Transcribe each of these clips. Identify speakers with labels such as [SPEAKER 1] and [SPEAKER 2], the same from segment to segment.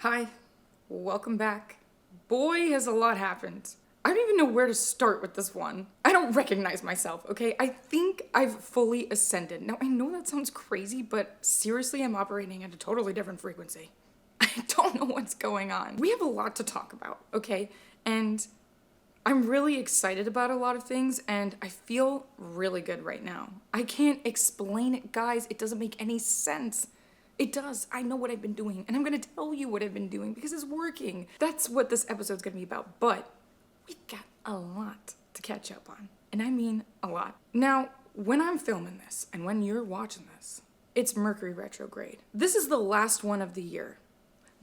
[SPEAKER 1] Hi, welcome back. Boy, has a lot happened. I don't even know where to start with this one. I don't recognize myself, okay? I think I've fully ascended. Now, I know that sounds crazy, but seriously, I'm operating at a totally different frequency. I don't know what's going on. We have a lot to talk about, okay? And I'm really excited about a lot of things, and I feel really good right now. I can't explain it, guys. It doesn't make any sense. It does. I know what I've been doing, and I'm gonna tell you what I've been doing because it's working. That's what this episode's gonna be about, but we've got a lot to catch up on. And I mean a lot. Now, when I'm filming this, and when you're watching this, it's Mercury retrograde. This is the last one of the year.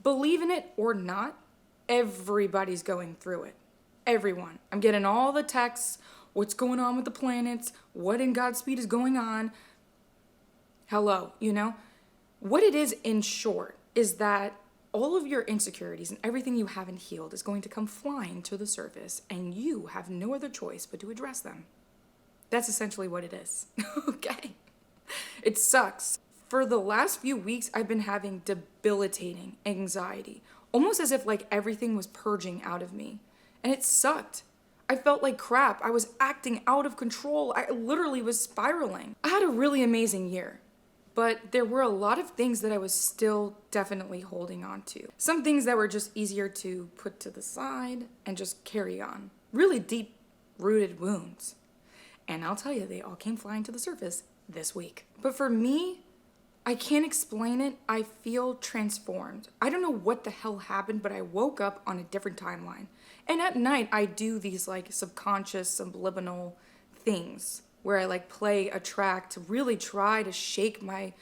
[SPEAKER 1] Believe in it or not, everybody's going through it. Everyone. I'm getting all the texts, what's going on with the planets, what in Godspeed is going on. Hello, you know? What it is, in short, is that all of your insecurities and everything you haven't healed is going to come flying to the surface, and you have no other choice but to address them. That's essentially what it is. Okay? It sucks. For the last few weeks, I've been having debilitating anxiety, almost as if like everything was purging out of me. And it sucked. I felt like crap. I was acting out of control. I literally was spiraling. I had a really amazing year. But there were a lot of things that I was still definitely holding on to. Some things that were just easier to put to the side and just carry on. Really deep rooted wounds. And I'll tell you, they all came flying to the surface this week. But for me, I can't explain it. I feel transformed. I don't know what the hell happened, but I woke up on a different timeline. And at night, I do these like subconscious, subliminal things where I like play a track to really try to shake my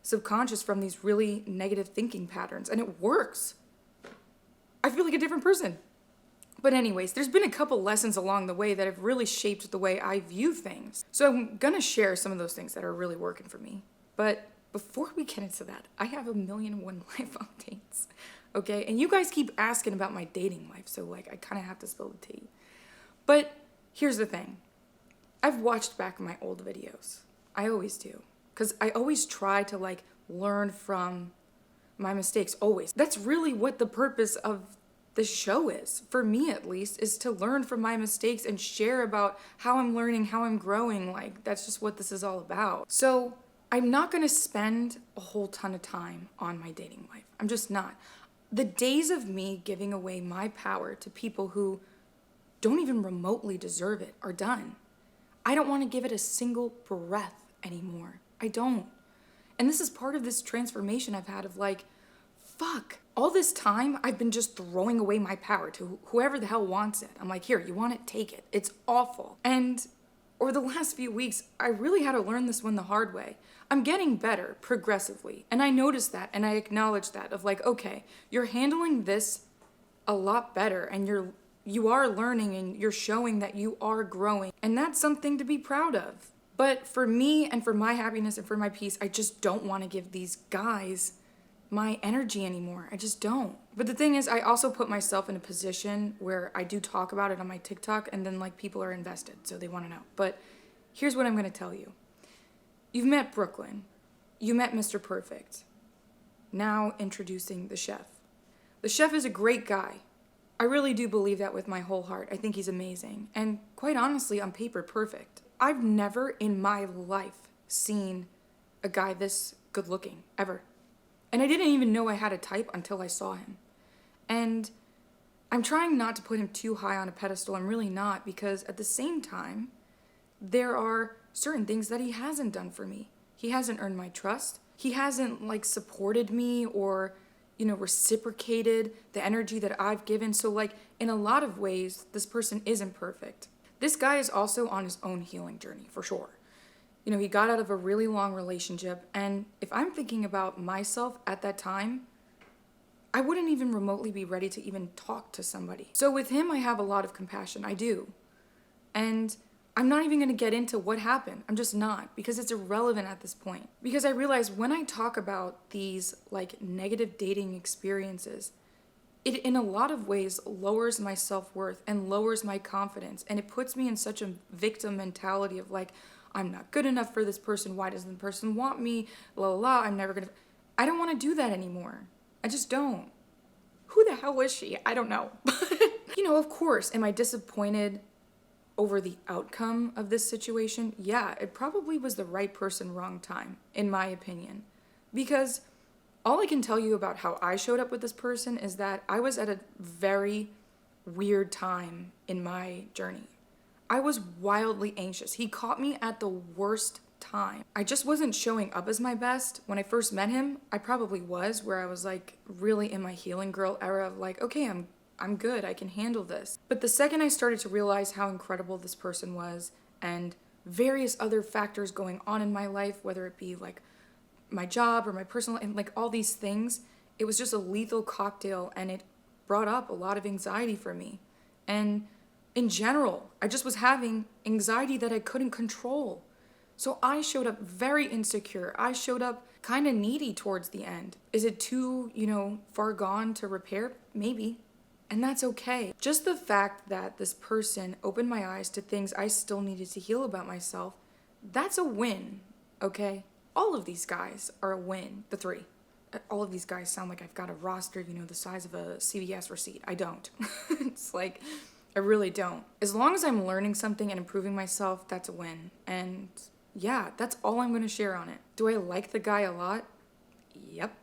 [SPEAKER 1] subconscious from these really negative thinking patterns. And it works. I feel like a different person. But anyways, there's been a couple lessons along the way that have really shaped the way I view things. So I'm gonna share some of those things that are really working for me. But before we get into that, I have 1,000,001 life updates. Okay? And you guys keep asking about my dating life, so like I kind of have to spill the tea. But here's the thing. I've watched back my old videos. I always do. Because I always try to like learn from my mistakes, always. That's really what the purpose of the show is, for me at least, is to learn from my mistakes and share about how I'm learning, how I'm growing. Like, that's just what this is all about. So I'm not gonna spend a whole ton of time on my dating life. I'm just not. The days of me giving away my power to people who don't even remotely deserve it are done. I don't want to give it a single breath anymore. I don't. And this is part of this transformation I've had of like, fuck. All this time, I've been just throwing away my power to whoever the hell wants it. I'm like, here, you want it? Take it. It's awful. And over the last few weeks, I really had to learn this one the hard way. I'm getting better progressively. And I noticed that and I acknowledge that of like, okay, you're handling this a lot better and you are learning and you're showing that you are growing. And that's something to be proud of. But for me and for my happiness and for my peace, I just don't want to give these guys my energy anymore. I just don't. But the thing is, I also put myself in a position where I do talk about it on my TikTok and then like people are invested, so they want to know. But here's what I'm going to tell you. You've met Brooklyn. You met Mr. Perfect. Now introducing the chef. The chef is a great guy. I really do believe that with my whole heart. I think he's amazing. And quite honestly, on paper, perfect. I've never in my life seen a guy this good looking, ever. And I didn't even know I had a type until I saw him. And I'm trying not to put him too high on a pedestal. I'm really not, because at the same time, there are certain things that he hasn't done for me. He hasn't earned my trust. He hasn't like supported me or reciprocated the energy that I've given. So like in a lot of ways, this person isn't perfect. This guy is also on his own healing journey, for sure. He got out of a really long relationship. And if I'm thinking about myself at that time, I wouldn't even remotely be ready to even talk to somebody. So with him, I have a lot of compassion. I do. And I'm not even going to get into what happened. I'm just not, because it's irrelevant at this point. Because I realize when I talk about these like negative dating experiences, it in a lot of ways lowers my self-worth and lowers my confidence. And it puts me in such a victim mentality of like, I'm not good enough for this person. Why doesn't the person want me? La la la, I'm never going to. I don't want to do that anymore. I just don't. Who the hell is she? I don't know. But, of course, am I disappointed over the outcome of this situation? Yeah, it probably was the right person, wrong time, in my opinion. Because all I can tell you about how I showed up with this person is that I was at a very weird time in my journey. I was wildly anxious. He caught me at the worst time. I just wasn't showing up as my best. When I first met him, I probably was, where I was like really in my healing girl era of like, okay, I'm good, I can handle this. But the second I started to realize how incredible this person was and various other factors going on in my life, whether it be like my job or my personal, and like all these things, it was just a lethal cocktail, and it brought up a lot of anxiety for me. And in general, I just was having anxiety that I couldn't control. So I showed up very insecure. I showed up kind of needy towards the end. Is it too, far gone to repair? Maybe. And that's okay. Just the fact that this person opened my eyes to things I still needed to heal about myself, that's a win, okay? All of these guys are a win, the three. All of these guys sound like I've got a roster, the size of a CVS receipt. I don't. It's like, I really don't. As long as I'm learning something and improving myself, that's a win. And yeah, that's all I'm going to share on it. Do I like the guy a lot? Yep.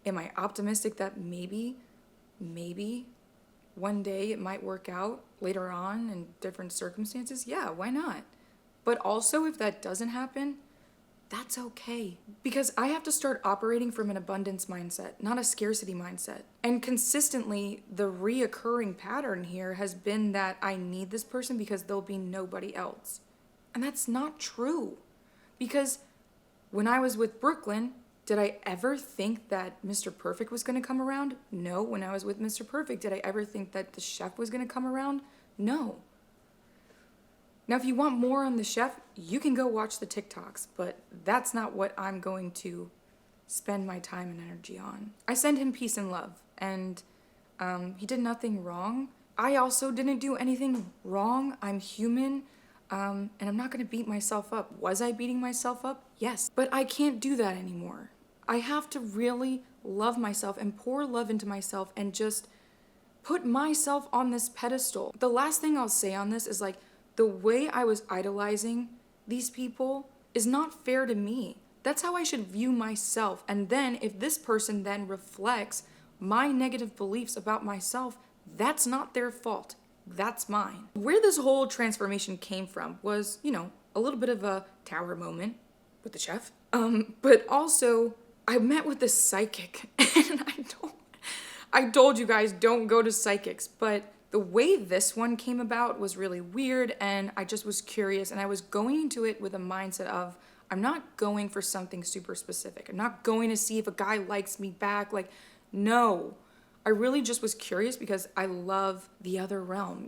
[SPEAKER 1] Am I optimistic that maybe, one day it might work out later on in different circumstances? Yeah, why not? But also, if that doesn't happen, that's okay. Because I have to start operating from an abundance mindset, not a scarcity mindset. And consistently, the reoccurring pattern here has been that I need this person because there'll be nobody else. And that's not true. Because when I was with Brooklyn, did I ever think that Mr. Perfect was going to come around? No. When I was with Mr. Perfect, did I ever think that the chef was going to come around? No. Now, if you want more on the chef, you can go watch the TikToks, but that's not what I'm going to spend my time and energy on. I send him peace and love, and he did nothing wrong. I also didn't do anything wrong. I'm human, and I'm not going to beat myself up. Was I beating myself up? Yes, but I can't do that anymore. I have to really love myself and pour love into myself and just put myself on this pedestal. The last thing I'll say on this is like, the way I was idolizing these people is not fair to me. That's how I should view myself. And then if this person then reflects my negative beliefs about myself, that's not their fault. That's mine. Where this whole transformation came from was, a little bit of a tower moment with the chef. But also I met with this psychic, and I told you guys don't go to psychics, but the way this one came about was really weird, and I just was curious, and I was going into it with a mindset of, I'm not going for something super specific. I'm not going to see if a guy likes me back. Like, no. I really just was curious because I love the other realm.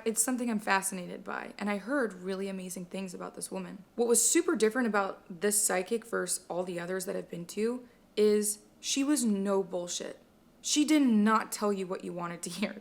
[SPEAKER 1] It's something I'm fascinated by, and I heard really amazing things about this woman. What was super different about this psychic versus all the others that I've been to is she was no bullshit. She did not tell you what you wanted to hear.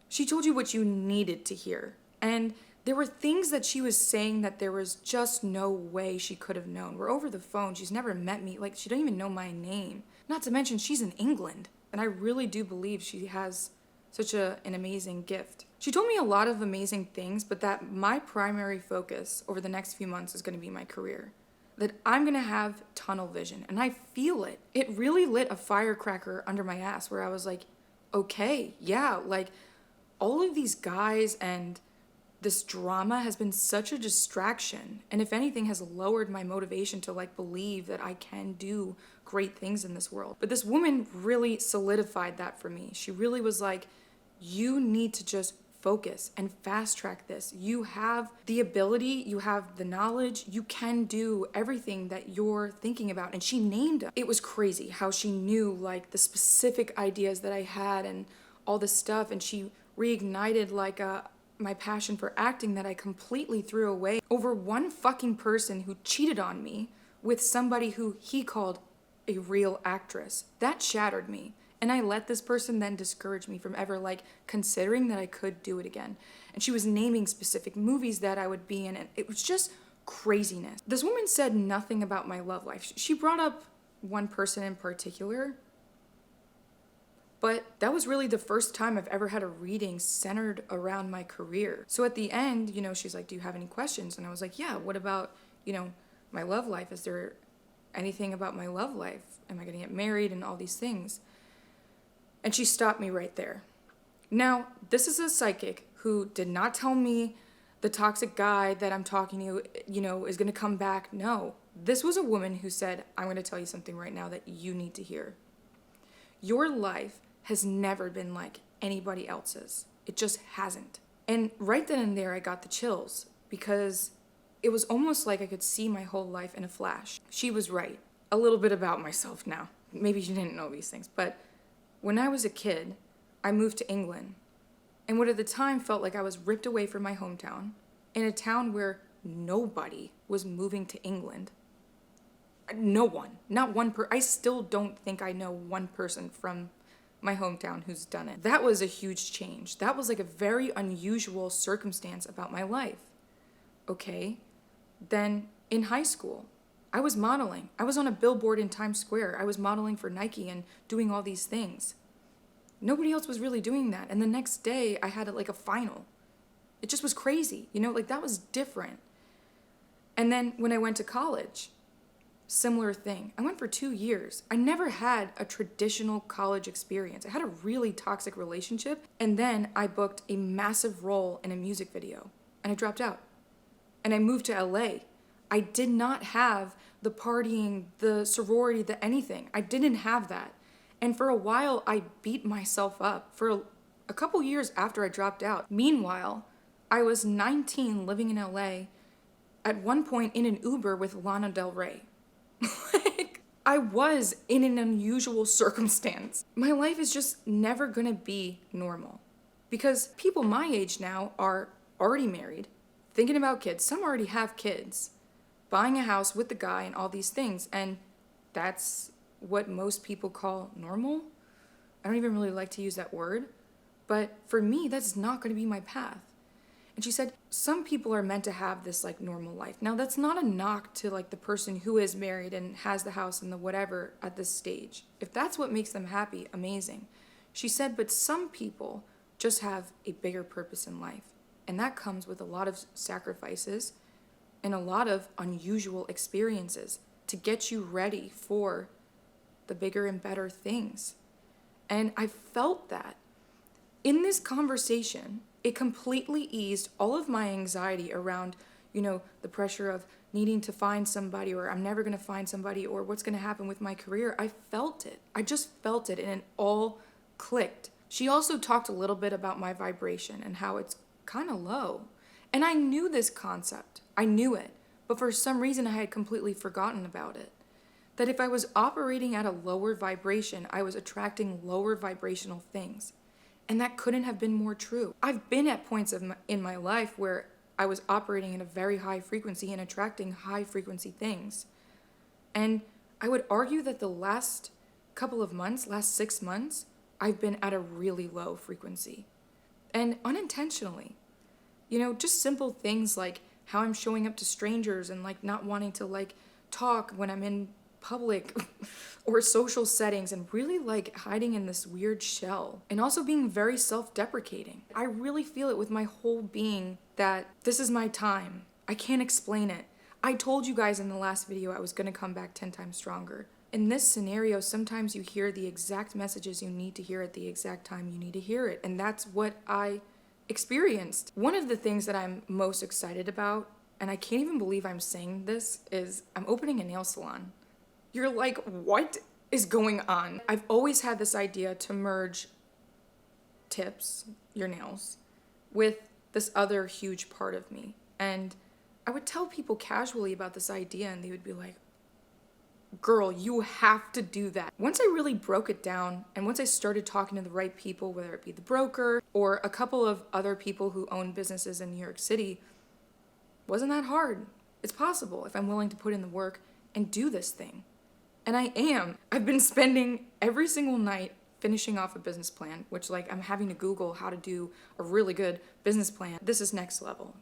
[SPEAKER 1] She told you what you needed to hear. And there were things that she was saying that there was just no way she could have known. We're over the phone. She's never met me. Like, she don't even know my name. Not to mention, she's in England. And I really do believe she has such an amazing gift. She told me a lot of amazing things, but that my primary focus over the next few months is going to be my career. That I'm going to have tunnel vision. And I feel it. It really lit a firecracker under my ass where I was like, okay, yeah, like, all of these guys and this drama has been such a distraction, and if anything has lowered my motivation to like believe that I can do great things in this world. But this woman really solidified that for me. She really was like, you need to just focus and fast track this. You have the ability, you have the knowledge, you can do everything that you're thinking about. And she named them. It was crazy how she knew like the specific ideas that I had and all this stuff, and she reignited like my passion for acting that I completely threw away over one fucking person who cheated on me with somebody who he called a real actress. That shattered me. And I let this person then discourage me from ever like considering that I could do it again. And she was naming specific movies that I would be in, and it was just craziness. This woman said nothing about my love life. She brought up one person in particular, But that was really the first time I've ever had a reading centered around my career. So at the end, she's like, do you have any questions? And I was like, yeah, what about, my love life? Is there anything about my love life? Am I going to get married and all these things? And she stopped me right there. Now, this is a psychic who did not tell me the toxic guy that I'm talking to, is going to come back. No, this was a woman who said, I'm going to tell you something right now that you need to hear. Your life has never been like anybody else's. It just hasn't. And right then and there, I got the chills because it was almost like I could see my whole life in a flash. She was right. A little bit about myself now. Maybe you didn't know these things, but when I was a kid, I moved to England. And what at the time felt like I was ripped away from my hometown in a town where nobody was moving to England. No one. Not one I still don't think I know one person from my hometown who's done it. That was a huge change. That was like a very unusual circumstance about my life. Okay. Then in high school, I was modeling. I was on a billboard in Times Square. I was modeling for Nike and doing all these things. Nobody else was really doing that. And the next day I had like a final. It just was crazy. That was different. And then when I went to college, similar thing. I went for 2 years. I never had a traditional college experience. I had a really toxic relationship. And then I booked a massive role in a music video and I dropped out. And I moved to LA. I did not have the partying, the sorority, the anything. I didn't have that. And for a while, I beat myself up for a couple years after I dropped out. Meanwhile, I was 19 living in LA at one point in an Uber with Lana Del Rey. I was in an unusual circumstance. My life is just never gonna be normal because people my age now are already married, thinking about kids. Some already have kids, buying a house with the guy and all these things. And that's what most people call normal. I don't even really like to use that word, but for me, that's not going to be my path. And she said, some people are meant to have this like normal life. Now that's not a knock to like the person who is married and has the house and the whatever at this stage. If that's what makes them happy, amazing. She said, but some people just have a bigger purpose in life. And that comes with a lot of sacrifices and a lot of unusual experiences to get you ready for the bigger and better things. And I felt that. In this conversation, it completely eased all of my anxiety around, the pressure of needing to find somebody or I'm never going to find somebody or what's going to happen with my career. I felt it. I just felt it and it all clicked. She also talked a little bit about my vibration and how it's kind of low. And I knew this concept. I knew it. But for some reason, I had completely forgotten about it. That if I was operating at a lower vibration, I was attracting lower vibrational things. And that couldn't have been more true. I've been at points in my life where I was operating in a very high frequency and attracting high frequency things. And I would argue that the last couple of months, last 6 months, I've been at a really low frequency. And unintentionally. Just simple things like how I'm showing up to strangers and like not wanting to like talk when I'm in public or social settings and really like hiding in this weird shell and also being very self-deprecating. I really feel it with my whole being that this is my time. I can't explain it. I told you guys in the last video I was going to come back 10 times stronger. In this scenario, sometimes you hear the exact messages you need to hear at the exact time you need to hear it. And that's what I experienced. One of the things that I'm most excited about, and I can't even believe I'm saying this, is I'm opening a nail salon. You're like, what is going on? I've always had this idea to merge tips, your nails, with this other huge part of me. And I would tell people casually about this idea and they would be like, girl, you have to do that. Once I really broke it down and once I started talking to the right people, whether it be the broker or a couple of other people who own businesses in New York City, wasn't that hard. It's possible if I'm willing to put in the work and do this thing. And I am. I've been spending every single night finishing off a business plan, which like I'm having to Google how to do a really good business plan. This is next level,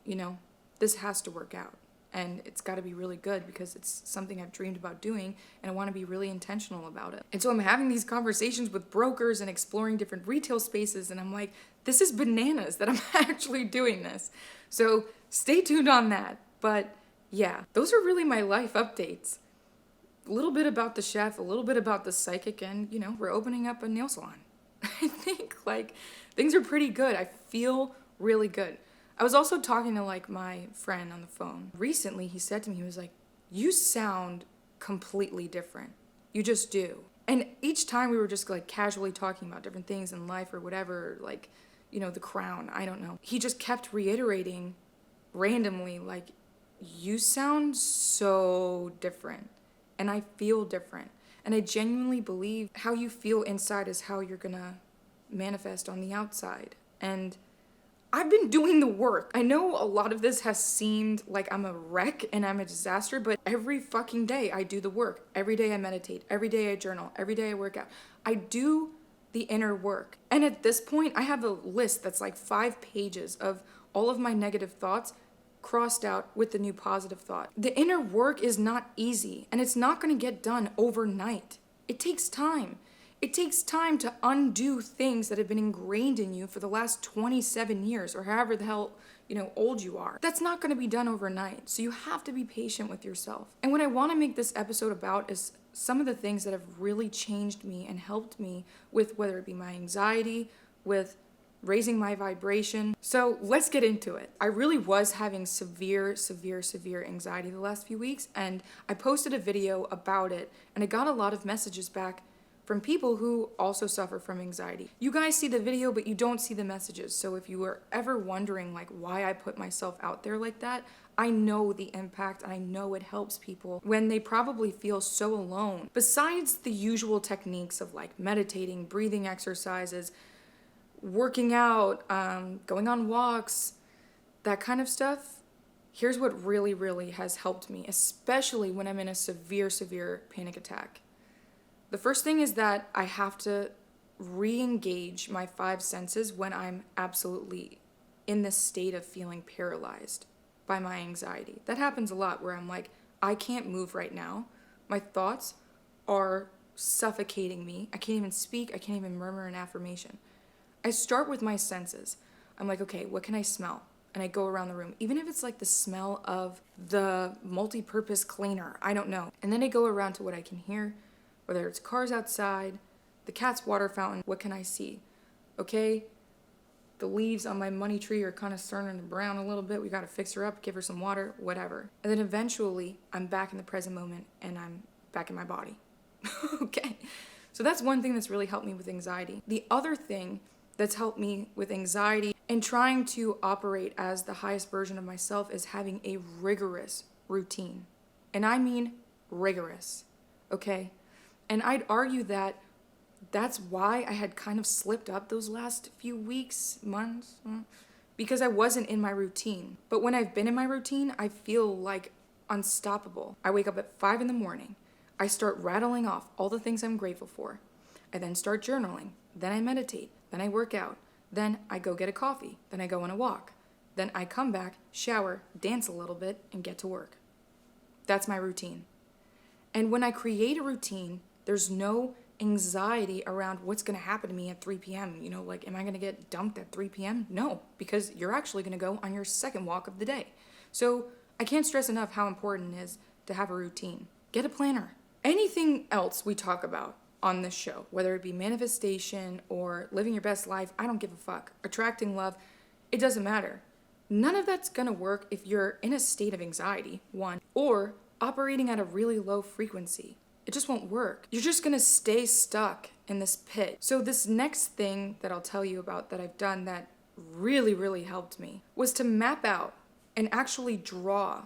[SPEAKER 1] This has to work out. And it's got to be really good because it's something I've dreamed about doing and I want to be really intentional about it. And so I'm having these conversations with brokers and exploring different retail spaces, and I'm like, this is bananas that I'm actually doing this. So stay tuned on that. But yeah, those are really my life updates. A little bit about the chef, a little bit about the psychic, and we're opening up a nail salon. I think things are pretty good. I feel really good. I was also talking to my friend on the phone. Recently he said to me, he was like, you sound completely different. You just do. And each time we were just casually talking about different things in life or whatever, the crown, I don't know. He just kept reiterating randomly, you sound so different. And I feel different. And I genuinely believe how you feel inside is how you're gonna manifest on the outside. And I've been doing the work. I know a lot of this has seemed like I'm a wreck and I'm a disaster, but every fucking day I do the work. Every day I meditate. Every day I journal. Every day I work out. I do the inner work. And at this point, I have a list that's 5 pages of all of my negative thoughts crossed out with the new positive thought. The inner work is not easy, and it's not going to get done overnight. It takes time. It takes time to undo things that have been ingrained in you for the last 27 years or however the hell, old you are. That's not going to be done overnight. So you have to be patient with yourself. And what I want to make this episode about is some of the things that have really changed me and helped me with whether it be my anxiety, with raising my vibration. So let's get into it. I really was having severe anxiety the last few weeks, and I posted a video about it, and I got a lot of messages back from people who also suffer from anxiety. You guys see the video, but you don't see the messages. So if you were ever wondering why I put myself out there like that, I know the impact, and I know it helps people when they probably feel so alone. Besides the usual techniques of meditating, breathing exercises, working out, going on walks, that kind of stuff, here's what really has helped me, especially when I'm in a severe panic attack. The first thing is that I have to re-engage my 5 senses when I'm absolutely in this state of feeling paralyzed by my anxiety. That happens a lot where I'm I can't move right now. My thoughts are suffocating me. I can't even speak. I can't even murmur an affirmation. I start with my senses. I'm okay, what can I smell? And I go around the room, even if it's the smell of the multi-purpose cleaner, I don't know. And then I go around to what I can hear, whether it's cars outside, the cat's water fountain, what can I see? Okay, the leaves on my money tree are kind of starting to brown a little bit. We got to fix her up, give her some water, whatever. And then eventually I'm back in the present moment and I'm back in my body. Okay, so that's one thing that's really helped me with anxiety. The other thing that's helped me with anxiety and trying to operate as the highest version of myself is having a rigorous routine. And I mean rigorous, okay? And I'd argue that that's why I had kind of slipped up those last few weeks, months, because I wasn't in my routine. But when I've been in my routine, I feel unstoppable. I wake up at 5 a.m. I start rattling off all the things I'm grateful for. I then start journaling. Then I meditate. Then I work out. Then I go get a coffee. Then I go on a walk. Then I come back, shower, dance a little bit, and get to work. That's my routine. And when I create a routine, there's no anxiety around what's going to happen to me at 3 p.m. Am I going to get dumped at 3 p.m.? No, because you're actually going to go on your second walk of the day. So I can't stress enough how important it is to have a routine. Get a planner. Anything else we talk about on this show, whether it be manifestation or living your best life, I don't give a fuck. Attracting love, it doesn't matter. None of that's going to work if you're in a state of anxiety, one, or operating at a really low frequency. It just won't work. You're just gonna stay stuck in this pit. So this next thing that I'll tell you about that I've done that really helped me was to map out and actually draw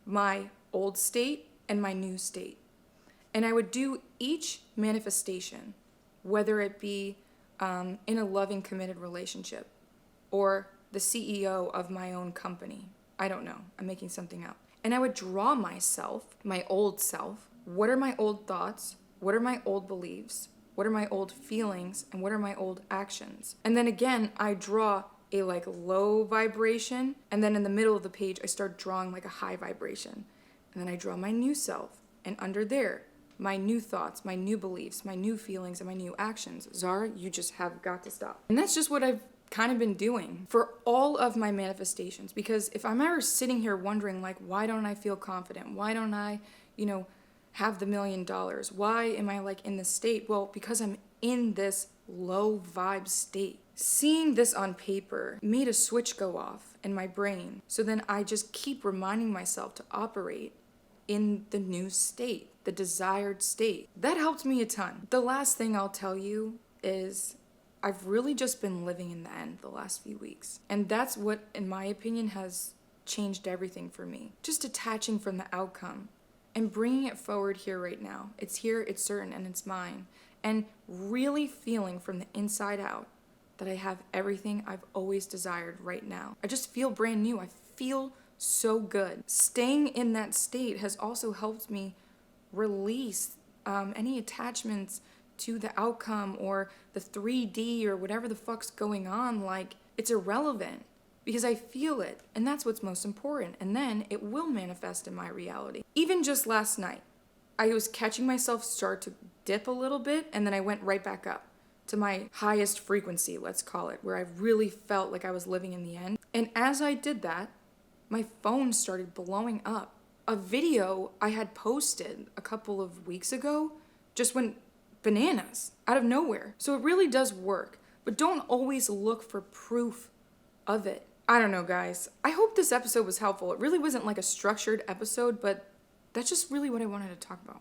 [SPEAKER 1] my old state and my new state. And I would do each manifestation, whether it be in a loving, committed relationship or the CEO of my own company. I don't know. I'm making something up. And I would draw myself, my old self. What are my old thoughts? What are my old beliefs? What are my old feelings? And what are my old actions? And then again, I draw a like low vibration, and then in the middle of the page I start drawing like a high vibration. And then I draw my new self, and under there, my new thoughts, my new beliefs, my new feelings, and my new actions. Zara, you just have got to stop. And that's just what I've kind of been doing for all of my manifestations. Because if I'm ever sitting here wondering, like, why don't I feel confident? Why don't I, have the $1 million? Why am I like in this state? Well, because I'm in this low vibe state. Seeing this on paper made a switch go off in my brain. So then I just keep reminding myself to operate in the new state, the desired state. That helped me a ton. The last thing I'll tell you is I've really just been living in the end the last few weeks. And that's what, in my opinion, has changed everything for me. Just detaching from the outcome and bringing it forward here right now. It's here, it's certain, and it's mine. And really feeling from the inside out that I have everything I've always desired right now. I just feel brand new. I feel so good. Staying in that state has also helped me release any attachments to the outcome or the 3D or whatever the fuck's going on. Like, it's irrelevant because I feel it, and that's what's most important. And then it will manifest in my reality. Even just last night, I was catching myself start to dip a little bit, and then I went right back up to my highest frequency, let's call it, where I really felt like I was living in the end. And as I did that, my phone started blowing up. A video I had posted a couple of weeks ago just went bananas out of nowhere. So it really does work, but don't always look for proof of it. I don't know, guys. I hope this episode was helpful. It really wasn't like a structured episode, but that's just really what I wanted to talk about.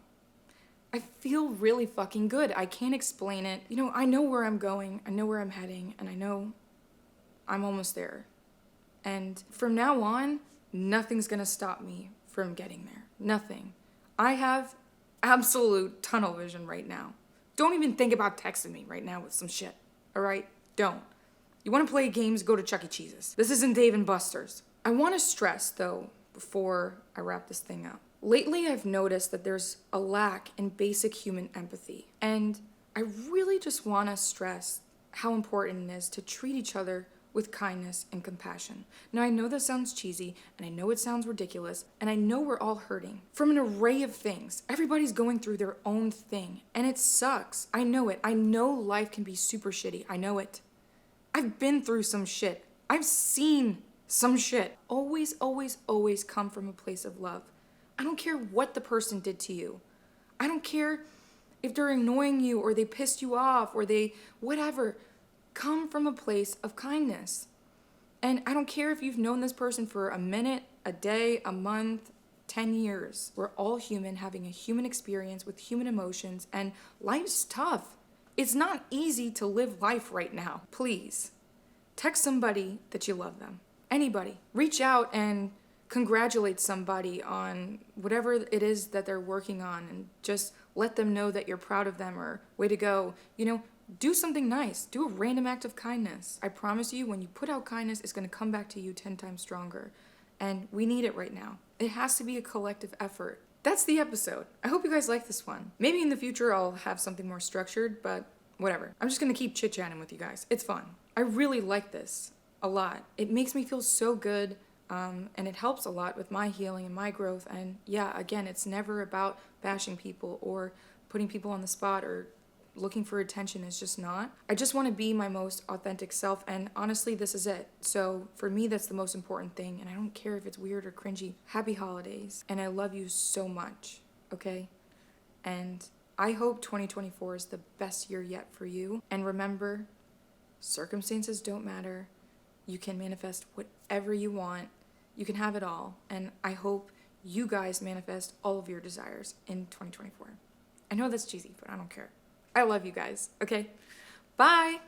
[SPEAKER 1] I feel really fucking good. I can't explain it. I know where I'm going, I know where I'm heading, and I know I'm almost there. And from now on, nothing's gonna stop me from getting there. Nothing. I have absolute tunnel vision right now. Don't even think about texting me right now with some shit, all right? Don't. You wanna play games, go to Chuck E. Cheese's. This isn't Dave and Buster's. I wanna stress, though, before I wrap this thing up. Lately, I've noticed that there's a lack in basic human empathy. And I really just wanna stress how important it is to treat each other with kindness and compassion. Now, I know that sounds cheesy, and I know it sounds ridiculous, and I know we're all hurting from an array of things. Everybody's going through their own thing, and it sucks. I know it. I know life can be super shitty. I know it. I've been through some shit. I've seen some shit. Always, always, always come from a place of love. I don't care what the person did to you. I don't care if they're annoying you or they pissed you off or they whatever. Come from a place of kindness. And I don't care if you've known this person for a minute, a day, a month, 10 years. We're all human, having a human experience with human emotions, and life's tough. It's not easy to live life right now. Please, text somebody that you love them. Anybody. Reach out and congratulate somebody on whatever it is that they're working on, and just let them know that you're proud of them or way to go. Do something nice. Do a random act of kindness. I promise you, when you put out kindness, it's going to come back to you 10 times stronger. And we need it right now. It has to be a collective effort. That's the episode. I hope you guys like this one. Maybe in the future I'll have something more structured, but whatever. I'm just going to keep chit-chatting with you guys. It's fun. I really like this a lot. It makes me feel so good, and it helps a lot with my healing and my growth. And yeah, again, it's never about bashing people or putting people on the spot or looking for attention. Is just not. I just want to be my most authentic self, and honestly, this is it. So for me, that's the most important thing, and I don't care if it's weird or cringy. Happy holidays, and I love you so much, okay? And I hope 2024 is the best year yet for you. And remember, circumstances don't matter. You can manifest whatever you want. You can have it all, and I hope you guys manifest all of your desires in 2024. I know that's cheesy, but I don't care. I love you guys, okay? Bye!